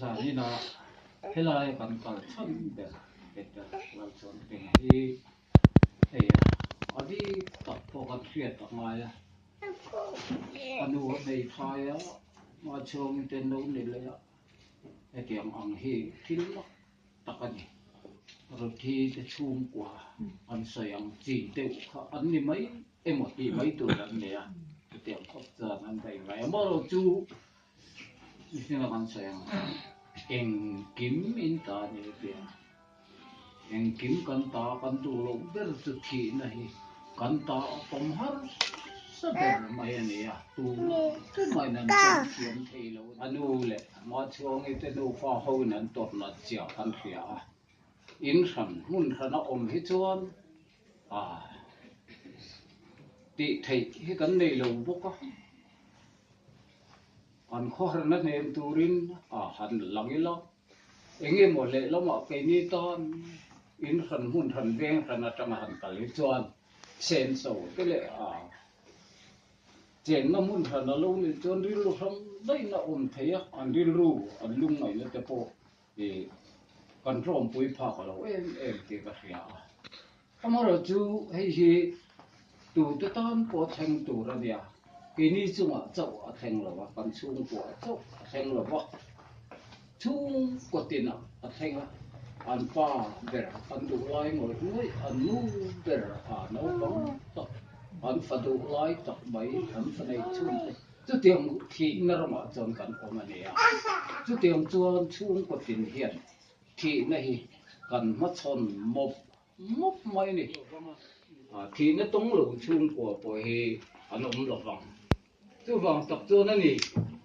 sa ni na helai kan kal chan be Petera lal chon te hi ei adi tak po kan khiat tak mai anu nei thaya ma chong ten no ni le ya etiam ang hi thil takani rồi thì cái chum quả ăn sayang chỉ tiêu kha ăn ni mấy em một tí mấy tuổi lần này à cái tiệm khóc giờ ăn vậy vậy mà rồi chú như là ăn sayang em kiếm in ta như vậy em kiếm con ta con tu lâu biết thực thi này con ta không har sao để mày này à tu cái mày nên chọn kiếm thấy lâu anh u lệ mà chong cái tên u pha hậu nên tốt là chả ăn khía in sản hun sản nó hết chuan tị thầy cái cắn này lâu bốc á anh khó hơn nó nên turin hắn lăng ý lo anh em một lệ lo mà cái ni ton in sản hun sản veng sản nó trong hắn cả lý chuan sen sầu cái lệ chén nó hun sản nó lâu nên chuan đi lúc xong đây nó thấy anh đi ru anh lung này nó tập bộ thì con rồng bùi phạc rồi em thì cái gì mà rồi chú hay gì tụ tự tan có thành tụ ra đi cái này chúng cháu thành rồi con chung của cháu thành rồi chung có tiền thành anh pa về anh tụ lại ngồi núi anh nu về nấu bóng anh phải tụ lại tập mấy anh phải này chung chú tiền thì nó mà chọn cần của mình này chú tiền chọn chung có tiền hiện thì này cần mất son một mấy này thì nó tống lũ chung của bồi anh ông lộc vàng chú vàng tập cho nó này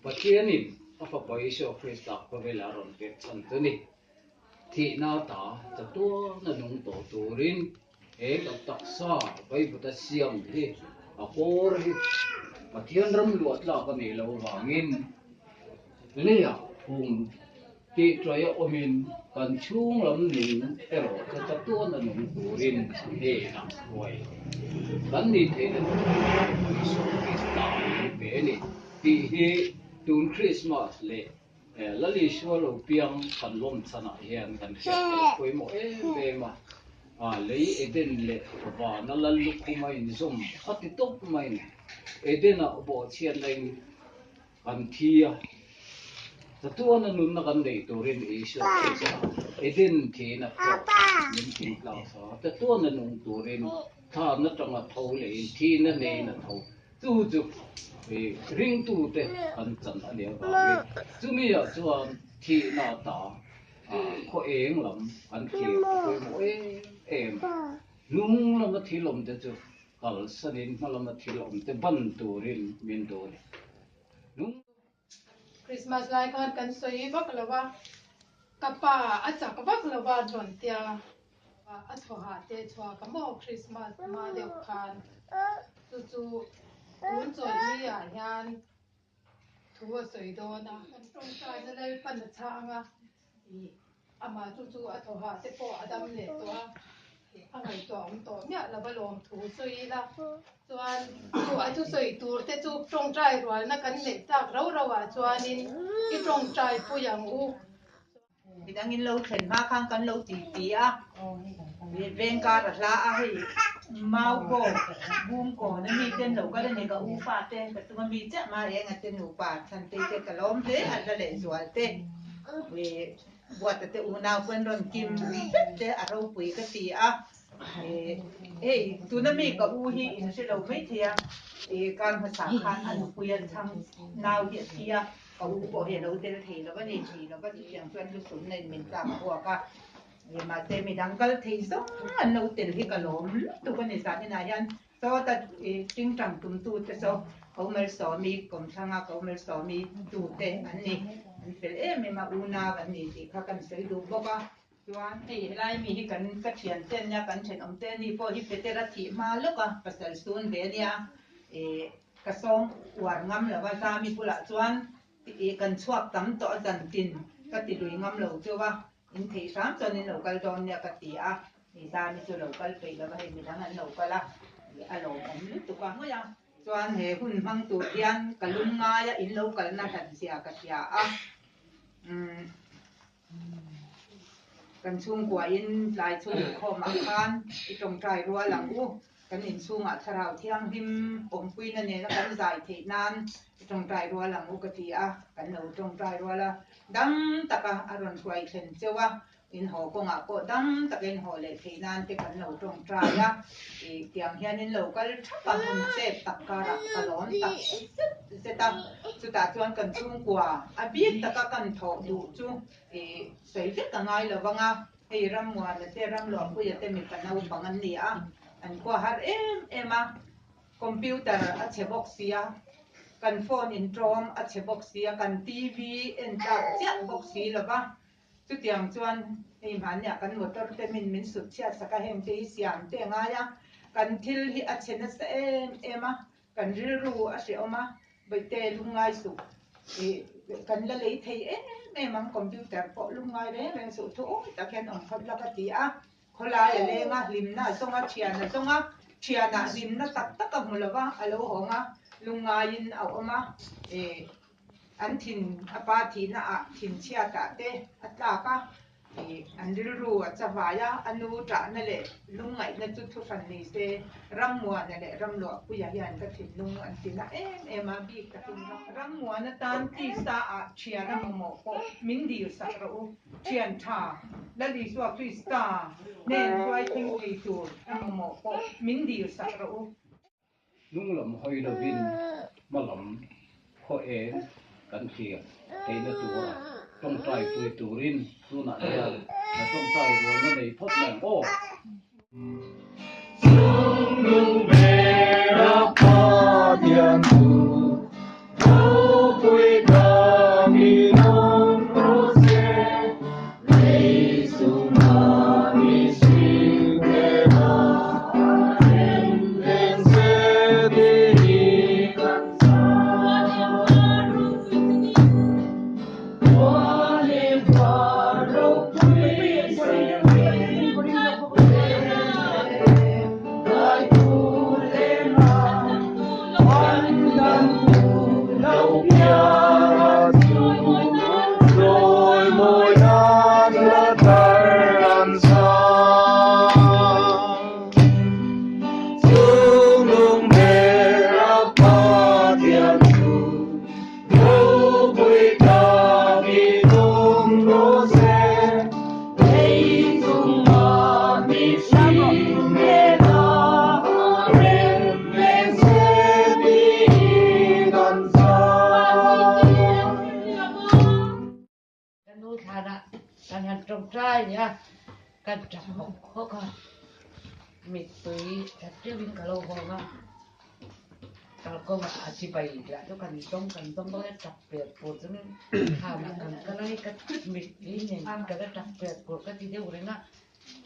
và kia này nó phải bồi số Christ có về là rồi biết chân thế này thì nào ta tập tua nó nung tổ tổ rin gặp tập sa với bút xiêm thì cô rồi và thiên râm luộc là cái này lâu vàng in lẽ cùng thì trời ôm còn chung lắm nung rồi cái tập tua nó nung tổ rin thì nặng rồi vấn đề thế là số cái bé này thì tuần Christmas lệ là lý số lâu piang cần lom sana hiền cần sẽ quay mỗi về mà lấy đến lệ và nó là lúc mai zoom phát thì tốt mai đến là bộ chuyện này cần thi thật tuân là nung nó cần để tổ rin ấy số đến thì là có những cái lao sao thật tuân là nung tổ rin thà nó trong là thâu lệ thì nó này là thâu tu tu ring tu te kan chan ani ba chumi ya chuan thi na ta kho eng lam an thi ko mo em lung lam thi lom te chu kal sanin malam thi lom te ban tu rin min do lung Christmas lai kan soi bak lawa kapa acha ka bak lawa don tia a thoha te chwa ka mo Christmas ma de khan chu chu tuôn trôi đi yan thua sợi đó na trong trái nó lấy phần chang ama chu chu a thọ ha te po adam le to a ngai to om to mya la ba lom thu soi la chuan chu a chu soi tur te chu trong trái rồi na kan le tak ro ro wa chuan in I trong trái pu yang u bị đang in lâu thèn ma khang kan lâu tí á vì ven ca đặt lá á thì mau cổ buông cổ nó mi tên lâu cái này cái u phạt tên cái tụi mi chắc mà em cái tên u phạt thành tê cái lom thế anh ra để rồi tê vì buat tê u nào quên rồi kim tê ở đâu quỷ cái tí á tụi nó mi cái u hi in sẽ lâu mấy thì canภาษา khan anh quên thằng nào hiện kia có bộ hiện đầu tiên thì nó có gì nó có gì chẳng chuyên chút xuống nên mình làm của cả nhưng mà thế mình đang có thấy sống anh đầu tiên thì cả lốm tụi con này sao thế này anh sau ta chính trọng tụm tụt thế sau ông mới xóa mi cùng thằng ông mới xóa mi tụt thế anh này anh phải mình mà una anh này thì các con sẽ đủ bao cả chuan thì lại mi cái chuyện tên nha cái chuyện ông tên đi po hi Petera thì mà lúc pasal sun về nha cái song hoàn ngâm là ba mi pula chuan kan chuak tam to dan tin ka ti lui ngam lo chu wa in thei sam cho nên local don ya ka ti a ni da mi chu local pe la ba he mi dang an local a lo om lu tu ka ya chuan he hun mang tu tian kalum nga ya in local na than sia ka tia a kan chhungkua in lai chu LENKHAWM khan I tong trai rua lang u kan in chunga tharau thiang him pui na ne na kan zai the nan I tong trai rua lang u ka ti a kan lo tong trai rua la dam taka aron huai thlen chewa in ho ko nga ko dam takin ho le the nan te kan lo tong trai ya I tiang hian in lo kal thapa hun che takara kalon tak zeta chuta chuan kan chhungkua a bik taka kan tho du chu sei vek ka ngai lawanga hei ram wa na te ram lo pu ya te mi kan au bangan ni a an ko har ema computer a chebok sia kan phone in trom a chebok sia kan TV en ta chat box si lawa chu tiang chuan hei man ya kan motor te min sut chia saka hem te siam te nga ya kan thil hi a chena sa ema kan ril ru a se oma bai te lungai su kan la lei thei mang computer po lungai re su thu ta ken on khap la ka ti a khola ya le nga limna songa chiana limna tak ka mulawa alo honga lungai in a oma an thin apa thi na a thin chia ta te atla ka an ru a chawaya anu ta na le lungai na chu thu fan ni se ram muan na le ram lo pu ya hian ka thin lung an tina ema bi ka tin ram muan na tan ti sa a chia na mo ko min di sa ro chian tha la di so tu sta nen roi thing ti tu mo ko min di sa ro lung lam hoi la vin malam ho kan khia ke na tu tong trai pui turin tu na ya na tong trai ro na nei phot lang o Sung vera pa dian tu pui ka mi nong rose lei sung ma mi sing na en se di kan sa pualin paro pui se trong trai nha cần chặt hộp khó coi mịt tùy chặt trước bên cả lâu hôm á kalau kau nggak aci bayi dia tu kan tong boleh capek pun ham kan kalau ikat mịt ini kalau capek pun kan tidak boleh nak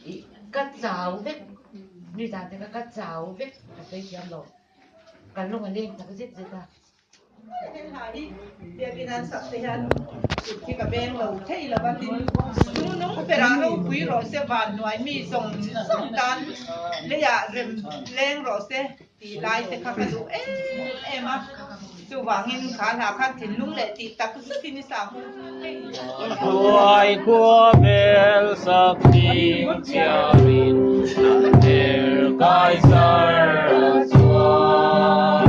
ikat jauh deh ni tadi ikat jauh deh tapi siapa lo kalau nggak tak kesip kita dia binan sak sehan ki ka beng lo thei la ban tin nung Petera ro pui ro se ban noi mi song tan le ya rem leng ro se ti lai se kha ka lu ema chu wangin kha la kha thin lung le ti tak su tin sa hu Tuai kwa bel sakti chiamin der kaisar aswan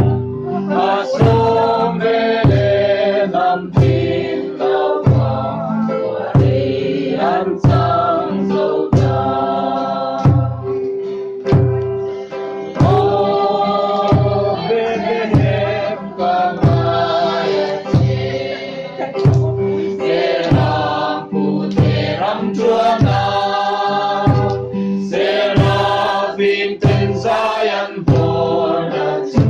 asom bele nam tin lawa wari an sang soda oh bele kamaya seram puteram juana serafim tenzayan borda chu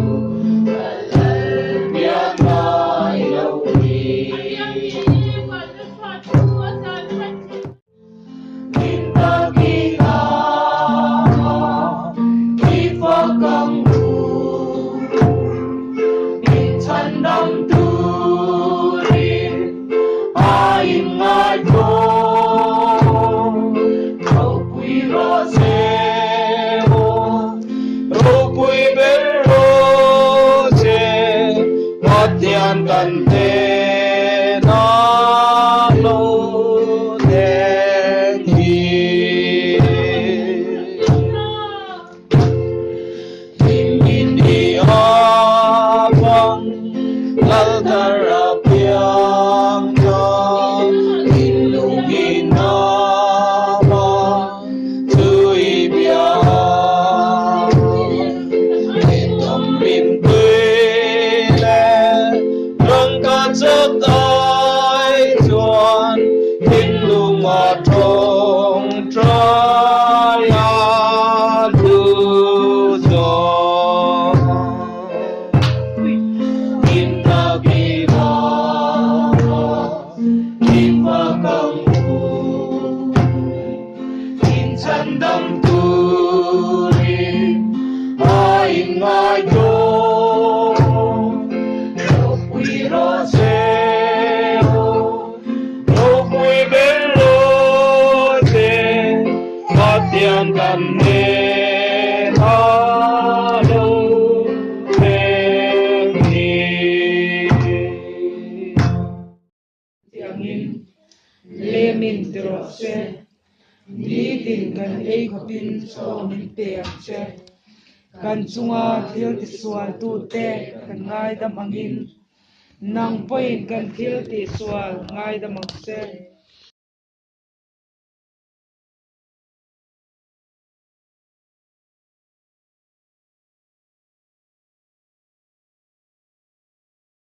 Cante na lo de Lemin drose Nidin kan eikopin so min peak che kan chunga thil ti sual tu te kan ngai dam angin nang poin kan thil ti sual ngai dam ang se